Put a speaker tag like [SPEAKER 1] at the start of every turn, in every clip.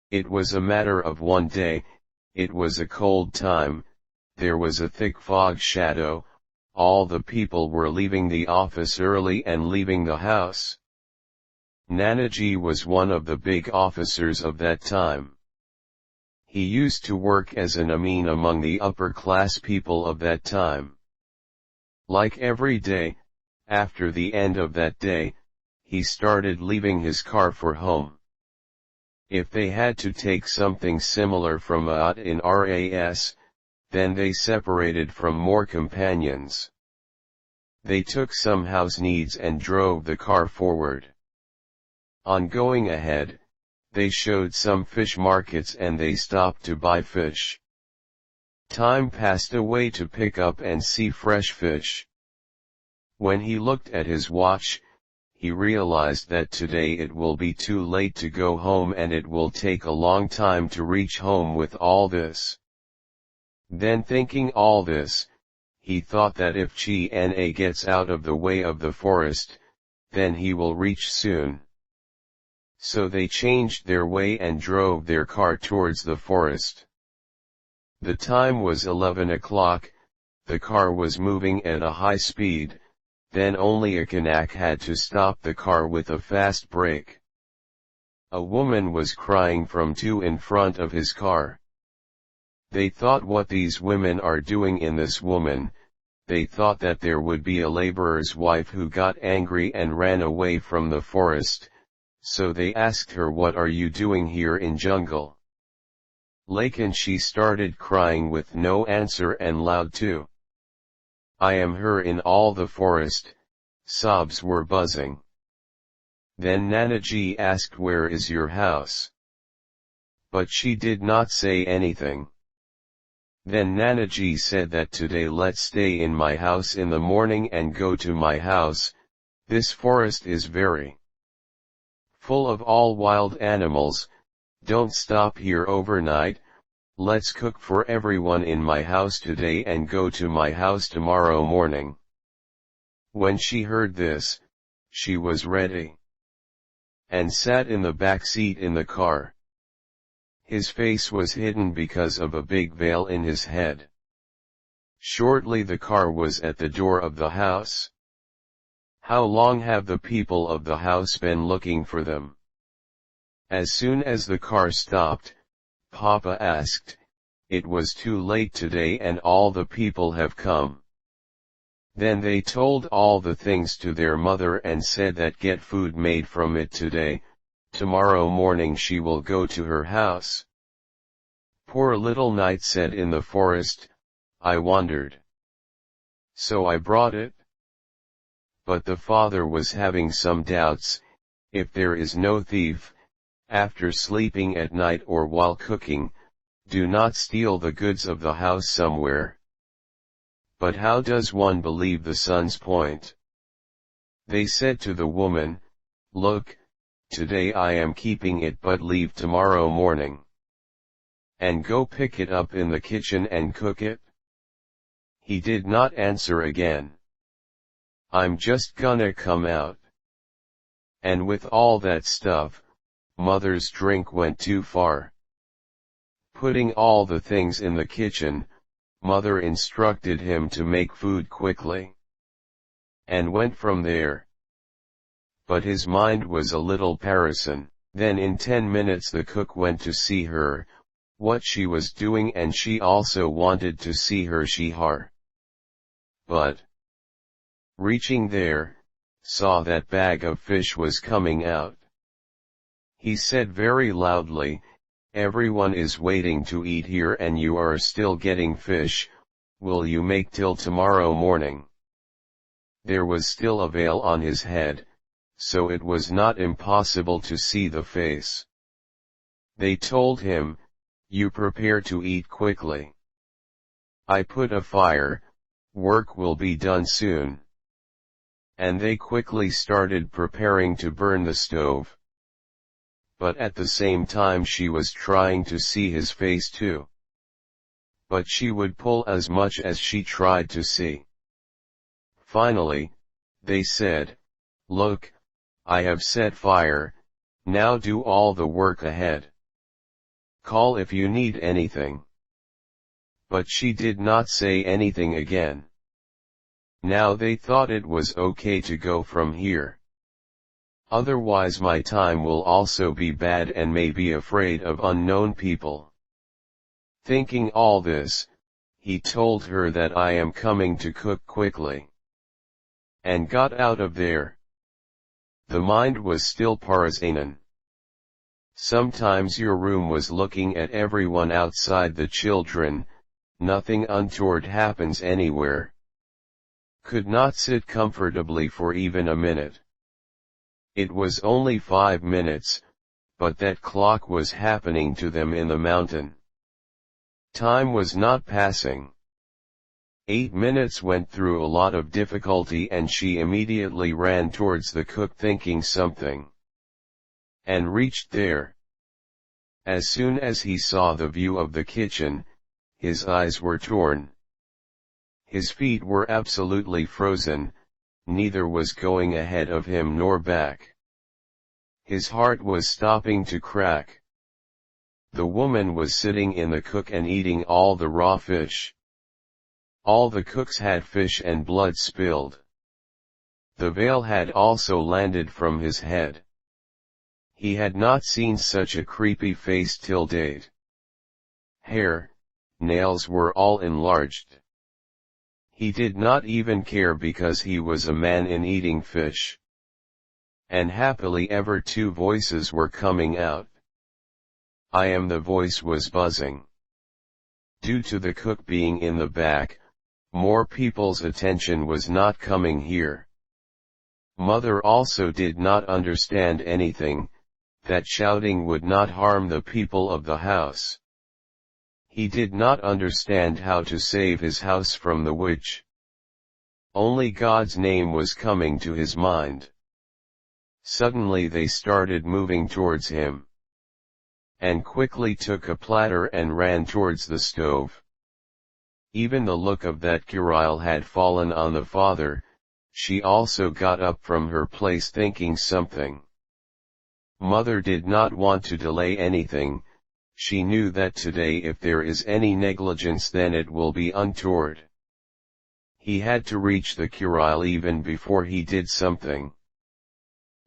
[SPEAKER 1] It was a matter of one day. It was a cold time, there was a thick fog shadow, all the people were leaving the office early and leaving the house. Nanaji was one of the big officers of that time. He used to work as an Amin among the upper-class people of that time. Like every day, after the end of that day, he started leaving his car for home. If they had to take something similar from Aat in RAS, then they separated from more companions. They took some house needs and drove the car forward. On going ahead, they showed some fish markets and they stopped to buy fish. Time passed away to pick up and see fresh fish. When he looked at his watch, he realized that today it will be too late to go home and it will take a long time to reach home with all this. Then thinking all this, he thought that if China gets out of the way of the forest, then he will reach soon. So they changed their way and drove their car towards the forest. The time was 11 o'clock, the car was moving at a high speed, then only a Kanak had to stop the car with a fast brake. A woman was crying from two in front of his car. They thought what these women are doing in this woman, they thought that there would be a laborer's wife who got angry and ran away from the forest. So they asked her, what are you doing here in jungle? Lakin she started crying with no answer and loud too. I am her in all the forest, sobs were buzzing. Then Nanaji asked, where is your house? But she did not say anything. Then Nanaji said that today let's stay in my house in the morning and go to my house, this forest is very full of all wild animals, don't stop here overnight, let's cook for everyone in my house today and go to my house tomorrow morning. When she heard this, she was ready. And sat in the back seat in the car. His face was hidden because of a big veil in his head. Shortly the car was at the door of the house. How long have the people of the house been looking for them? As soon as the car stopped, Papa asked, it was too late today and all the people have come. Then they told all the things to their mother and said that get food made from it today, tomorrow morning she will go to her house. Poor little Knight said, in the forest, I wandered. So I brought it. But the father was having some doubts, if there is no thief, after sleeping at night or while cooking, do not steal the goods of the house somewhere. But how does one believe the son's point? They said to the woman, look, today I am keeping it but leave tomorrow morning. And go pick it up in the kitchen and cook it? He did not answer again. I'm just gonna come out. And with all that stuff, mother's drink went too far. Putting all the things in the kitchen, mother instructed him to make food quickly. And went from there. But his mind was a little parison. Then in 10 minutes the cook went to see her, what she was doing, and she also wanted to see her Shihar. But reaching there, saw that bag of fish was coming out. He said very loudly, everyone is waiting to eat here and you are still getting fish, will you make till tomorrow morning? There was still a veil on his head, so it was not impossible to see the face. They told him, you prepare to eat quickly. I put a fire, work will be done soon. And they quickly started preparing to burn the stove. But at the same time she was trying to see his face too. But she would pull as much as she tried to see. Finally, they said, look, I have set fire, now do all the work ahead. Call if you need anything." But she did not say anything again. Now they thought it was okay to go from here. Otherwise my time will also be bad and may be afraid of unknown people. Thinking all this, he told her that I am coming to cook quickly. And got out of there. The mind was still Parasanan. Sometimes your room was looking at everyone outside the children, nothing untoward happens anywhere. Could not sit comfortably for even a minute. It was only 5 minutes, but that clock was happening to them in the mountain. Time was not passing. 8 minutes went through a lot of difficulty and she immediately ran towards the cook thinking something. And reached there. As soon as he saw the view of the kitchen, his eyes were torn. His feet were absolutely frozen, neither was going ahead of him nor back. His heart was stopping to crack. The woman was sitting in the cook and eating all the raw fish. All the cooks had fish and blood spilled. The veil had also landed from his head. He had not seen such a creepy face till date. Hair, nails were all enlarged. He did not even care because he was a man in eating fish. And happily ever 2 voices were coming out. I am the voice was buzzing. Due to the cook being in the back, more people's attention was not coming here. Mother also did not understand anything, that shouting would not harm the people of the house. He did not understand how to save his house from the witch. Only God's name was coming to his mind. Suddenly they started moving towards him. And quickly took a platter and ran towards the stove. Even the look of that Kurile had fallen on the father, she also got up from her place thinking something. Mother did not want to delay anything, she knew that today if there is any negligence then it will be untoward. He had to reach the Kurile even before he did something.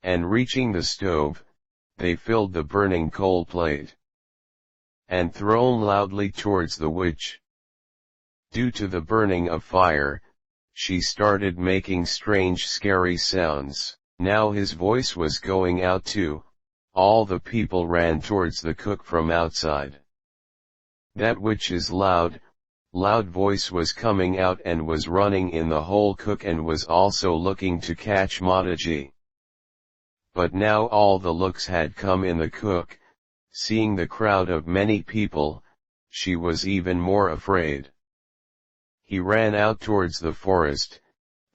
[SPEAKER 1] And reaching the stove, they filled the burning coal plate. And thrown loudly towards the witch. Due to the burning of fire, she started making strange scary sounds. Now his voice was going out too. All the people ran towards the cook from outside. That witch's loud voice was coming out and was running in the whole cook and was also looking to catch Mataji. But now all the looks had come in the cook. Seeing the crowd of many people, she was even more afraid. He ran out towards the forest,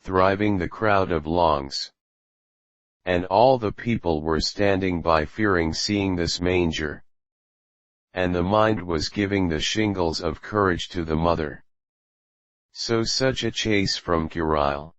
[SPEAKER 1] thriving the crowd of longs. And all the people were standing by fearing seeing this manger. And the mind was giving the shingles of courage to the mother. So such a chase from Kurile.